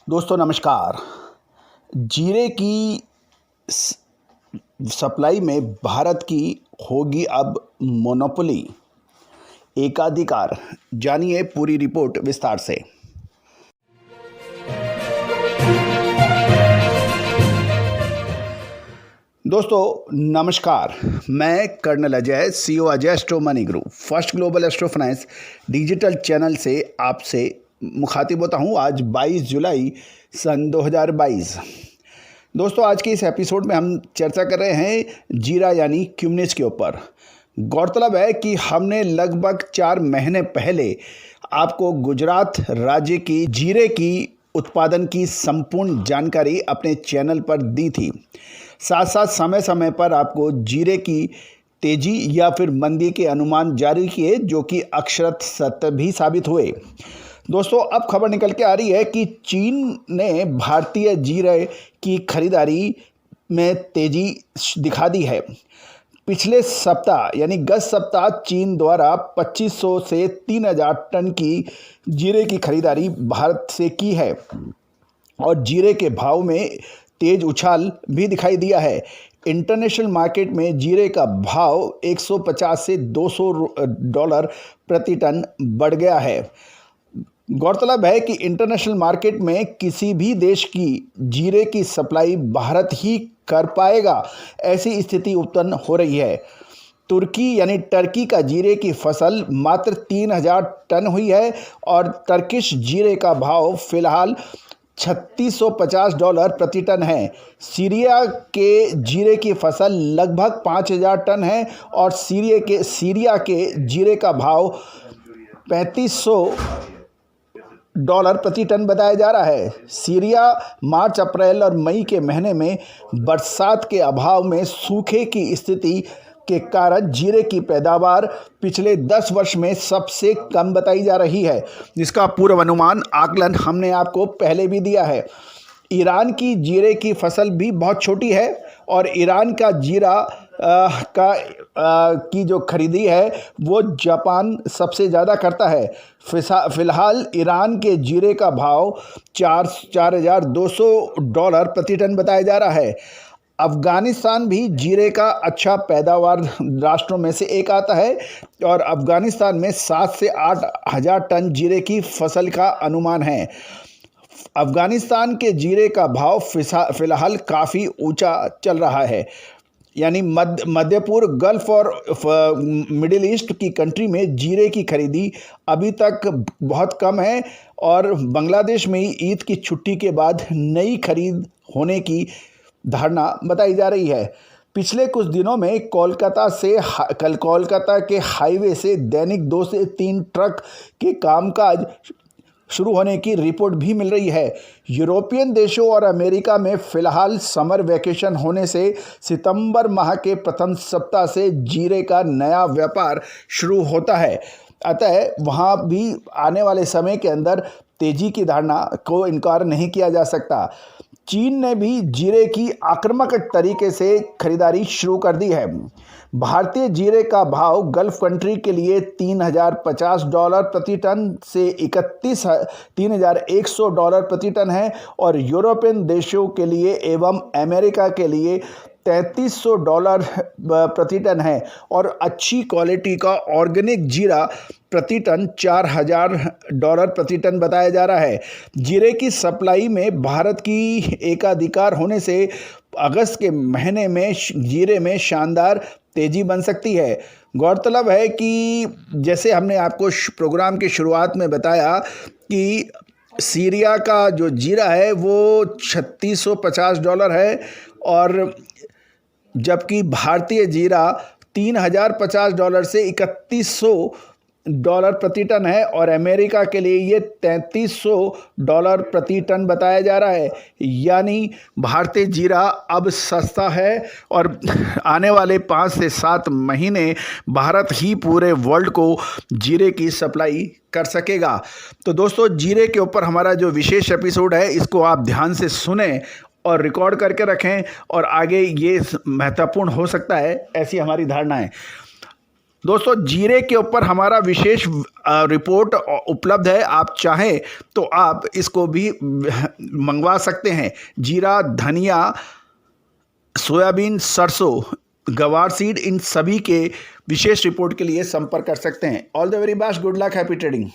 दोस्तों नमस्कार। जीरे की सप्लाई में भारत की होगी अब मोनोपोली, एकाधिकार। जानिए पूरी रिपोर्ट विस्तार से। दोस्तों नमस्कार, मैं colonel Ajay, CEO Ajay Astro Money Group First Global Astro Finance digital channel से आपसे मुखातिब होता हूं। आज 22 जुलाई सन 2022। दोस्तों आज के इस एपिसोड में हम चर्चा कर रहे हैं जीरा यानी क्यूमिस के ऊपर। गौरतलब है कि हमने लगभग 4 महीने पहले आपको गुजरात राज्य की जीरे की उत्पादन की संपूर्ण जानकारी अपने चैनल पर दी थी। साथ साथ समय समय पर आपको जीरे की तेजी या फिर मंदी के अनुमान जारी किए, जो कि अक्षरत सत्य भी साबित हुए। दोस्तों अब खबर निकल के आ रही है कि चीन ने भारतीय जीरे की खरीदारी में तेजी दिखा दी है। पिछले सप्ताह यानी गत सप्ताह चीन द्वारा 2500 से 3000 टन की जीरे की खरीदारी भारत से की है और जीरे के भाव में तेज उछाल भी दिखाई दिया है। इंटरनेशनल मार्केट में जीरे का भाव 150 से $200 प्रति टन बढ़ गया है। गौरतलब है कि इंटरनेशनल मार्केट में किसी भी देश की जीरे की सप्लाई भारत ही कर पाएगा, ऐसी स्थिति उत्पन्न हो रही है। तुर्की यानी टर्की का जीरे की फसल मात्र 3000 टन हुई है और टर्किश जीरे का भाव फिलहाल $3650 प्रति टन है। सीरिया के जीरे की फसल लगभग 5000 टन है और सीरिया के जीरे का भाव $3500 प्रति टन बताया जा रहा है। सीरिया मार्च, अप्रैल और मई के महीने में बरसात के अभाव में सूखे की स्थिति के कारण जीरे की पैदावार पिछले 10 वर्ष में सबसे कम बताई जा रही है, जिसका पूर्वानुमान आकलन हमने आपको पहले भी दिया है। ईरान की जीरे की फसल भी बहुत छोटी है और ईरान का जीरा की जो खरीदी है वो जापान सबसे ज़्यादा करता है। फिलहाल ईरान के जीरे का भाव $4200 प्रति टन बताया जा रहा है। अफ़गानिस्तान भी जीरे का अच्छा पैदावार राष्ट्रों में से एक आता है और अफ़गानिस्तान में 7 से 8 हज़ार टन जीरे की फसल का अनुमान है। अफ़गानिस्तान के जीरे का भाव फिलहाल काफ़ी ऊंचा चल रहा है। यानी मध्य पूर्व, गल्फ़ और मिडिल ईस्ट की कंट्री में जीरे की खरीदी अभी तक बहुत कम है और बांग्लादेश में ही ईद की छुट्टी के बाद नई खरीद होने की धारणा बताई जा रही है। पिछले कुछ दिनों में कोलकाता के हाईवे से दैनिक 2 से 3 ट्रक के कामकाज शुरू होने की रिपोर्ट भी मिल रही है। यूरोपियन देशों और अमेरिका में फिलहाल समर वैकेशन होने से सितंबर माह के प्रथम सप्ताह से जीरे का नया व्यापार शुरू होता है। अतः वहाँ भी आने वाले समय के अंदर तेजी की धारणा को इनकार नहीं किया जा सकता। चीन ने भी जीरे की आक्रामक तरीके से खरीदारी शुरू कर दी है। भारतीय जीरे का भाव गल्फ कंट्री के लिए $3050 प्रति टन से $3100 प्रति टन है और यूरोपियन देशों के लिए एवं अमेरिका के लिए $3300 प्रति टन है और अच्छी क्वालिटी का ऑर्गेनिक जीरा प्रति टन $4000 प्रति टन बताया जा रहा है। जीरे की सप्लाई में भारत की एकाधिकार होने से अगस्त के महीने में जीरे में शानदार तेजी बन सकती है। गौरतलब है कि जैसे हमने आपको प्रोग्राम की शुरुआत में बताया कि सीरिया का जो जीरा है वो $3650 है और जबकि भारतीय जीरा $3050 से $3100 प्रति टन है और अमेरिका के लिए ये $3300 प्रति टन बताया जा रहा है। यानी भारतीय जीरा अब सस्ता है और आने वाले 5 से 7 महीने भारत ही पूरे वर्ल्ड को जीरे की सप्लाई कर सकेगा। तो दोस्तों जीरे के ऊपर हमारा जो विशेष एपिसोड है इसको आप ध्यान से सुने और रिकॉर्ड करके रखें और आगे ये महत्वपूर्ण हो सकता है, ऐसी हमारी धारणा है। दोस्तों जीरे के ऊपर हमारा विशेष रिपोर्ट उपलब्ध है, आप चाहें तो आप इसको भी मंगवा सकते हैं। जीरा, धनिया, सोयाबीन, सरसों, गवार सीड, इन सभी के विशेष रिपोर्ट के लिए संपर्क कर सकते हैं। All the very best, good luck, happy trading.